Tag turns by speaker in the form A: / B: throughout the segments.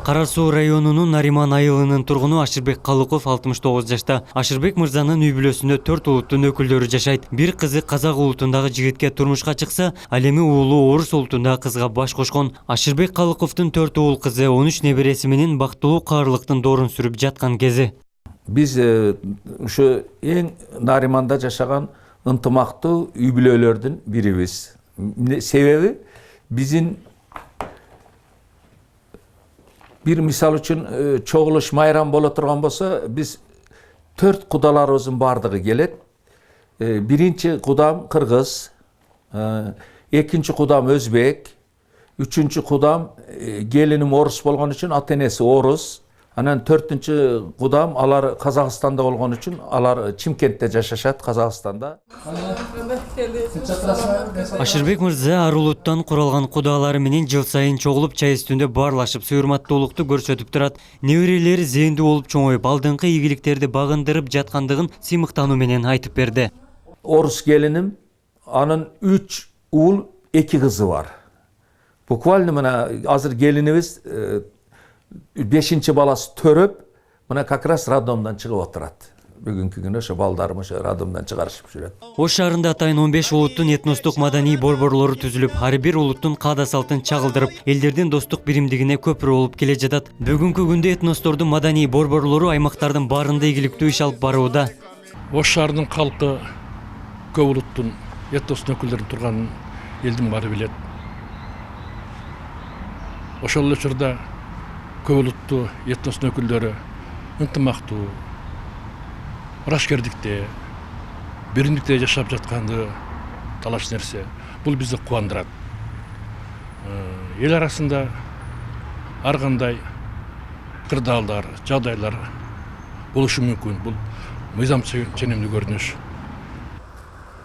A: Кара Суу районунун Нариман айылынын тургуну Ашырбек Калыков 69 жашта. Ашырбек мырзанын үй бүлөсүндө 4 улуттун өкүлдөрү жашайт. Бир кызы казак улутундагы жигитке турмушка чыкса, ал эми уулу орус улутундагы кызга баш кошкон. Ашырбек Калыковдун 4 уул кызы 13 небереси менен бактылуу каарылыктын доорун сүрүп жаткан кези.
B: Биз ушу эң Нариманда жашаган ынтымактуу үй бүлөлөрдүн бирибиз. Себеби биздин bir misal üçün çoğuluş mayram bola turgan bolsa biz 4 kudalarımızın bardığı gelet. Birinci kudam Kırgız, ikinci kudam Özbek, üçüncü kudam gelinim Orus bolgan için atenesi Orus. Anan 4-cü kudam alar Kazakstan'da olgan için alar Çimkent'te yaşaşat Kazakstan'da.
A: Ашырбек мырза ар улуттан куралган кудалары менен жыл сайын чогулуп чай үстүндө баарлашып суйурматтуулукту көрсөтүп турат. Неберелери зээндүү болуп чоңоюп, алдыңкы ийгиликтерди багындырып жаткандыгын сыймыктануу менен айтып берди.
B: Orus gelinim, anın 3 uul 2 kızı var. Bukvalni mana hazır gelinimiz 5. balası törüp, mana kakras radomdan çıkıp oturat. Bugünkü günü şu baldarımı radomdan çıkarışıp жүрөт.
A: Ош шаарында атайын 15 улуттун этностук маданий борборлору түзүлүп, ар бир улуттун каада салтын чагылдырып, элдердин достук биримдигине көпүрө болуп келе жатат. Бүгүнкү күндө этностордун маданий борборлору аймактардын баарында ийгиликтүү иш алып барууда.
C: Ош шаарынын калкы көп улуттун этностун өкүлдөрү турган элдин баары билет. Ошол эле учурда көп улуттуу этностун өкүлдөрү ынтымактуу, ырашкердикте, биримдикте жашап жатканды талаш нерсе. Бул бизди кубандырат. Эл арасында ар кандай кырдаалдар, жагдайлар болушу мүмкүн. Бул мыйзам ченемдүү көрүнүш.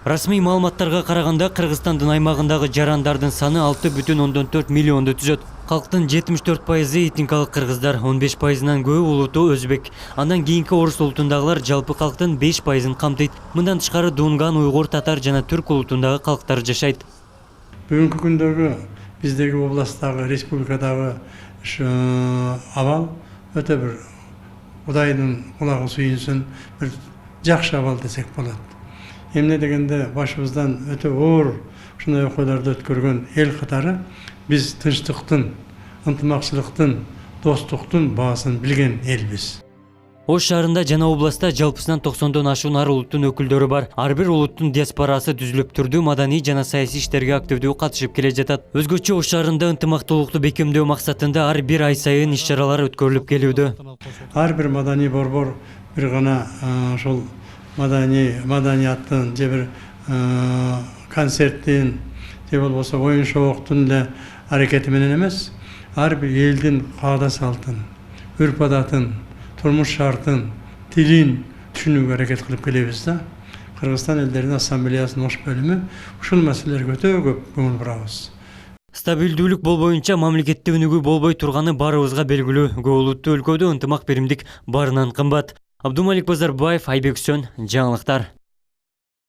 A: Расмий маалыматтарга караганда Кыргызстандын аймагындагы жарандардын саны 6,4 миллионду түзөт. Калктын 74% этникалык кыргыздар, 15%нан көбү улуту өзбек. Андан кийинки орус улутундагылар жалпы калктын 5%ын камтыйт. Мындан тышкары дунган, уйгур, татар жана түрк улутундагы калктар жашайт.
D: Бүгүнкү күндөгү биздеги областтагы, республикадагы абал өтө бир Кудайдын кулагы сүйүнсүн бир жакшы абал десек болот. Эмне дегенде башыбыздан өтө оор ушундай окуяларды өткөргөн эл катары биз тынчтыктын, ынтымакчылыктын, достуктун баасын билген элбиз.
A: Ош шаарында жана областта жалпысынан 90дон ашуун ар улуттун өкүлдөрү бар. Ар бир улуттун диаспорасы түзүлүп түрдүү маданий жана саясий иштерге активдүү катышып келе жатат. Өзгөчө Ош шаарында ынтымактуулукту бекемдөө максатында ар бир ай сайын иш-чаралар өткөрүлүп келүүдө.
D: Ар бир маданий борбор бир гана ошол маданияттын же бир концерттин же болбосо оюн шооктун эле аракети менен эмес, ар бир элдин каада салтын, үрп адатын, турмуш шартын, тилин түшүнүүгө аракет кылып келебиз да. Кыргызстан элдеринин ассамблеясынын Ош бөлүмү ушул маселелерге өтө көп көңүл бурабыз.
A: Стабилдүүлүк болбоюнча мамлекетте өнүгүү болбой турганы баарыбызга белгилүү. Көп улуттуу өлкөдө ынтымак биримдик барынан кымбат. Абдумалик Базарбаев, Айбек Сön, жаңылыктар.